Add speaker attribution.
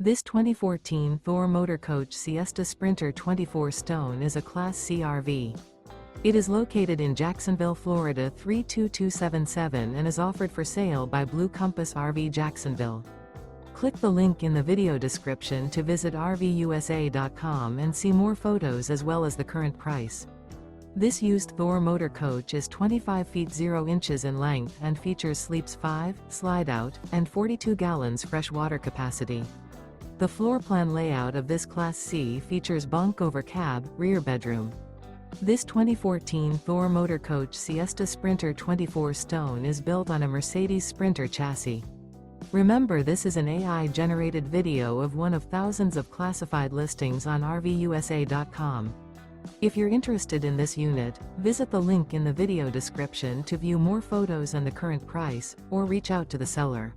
Speaker 1: This 2014 Thor Motor Coach Siesta Sprinter 24 Stone is a Class C RV. It is located in Jacksonville, Florida 32277 and is offered for sale by Blue Compass RV Jacksonville. Click the link in the video description to visit RVUSA.com and see more photos as well as the current price. This used Thor motor coach is 25 feet 0 inches in length and features sleeps 5, Slideout, and 42 gallons fresh water capacity. The floor plan layout of this Class C features bunk over cab, rear bedroom. This 2014 Thor Motor Coach Siesta Sprinter 24 Stone is built on a Mercedes Sprinter chassis. Remember, this is an AI-generated video of one of thousands of classified listings on RVUSA.com. If you're interested in this unit, visit the link in the video description to view more photos and the current price, or reach out to the seller.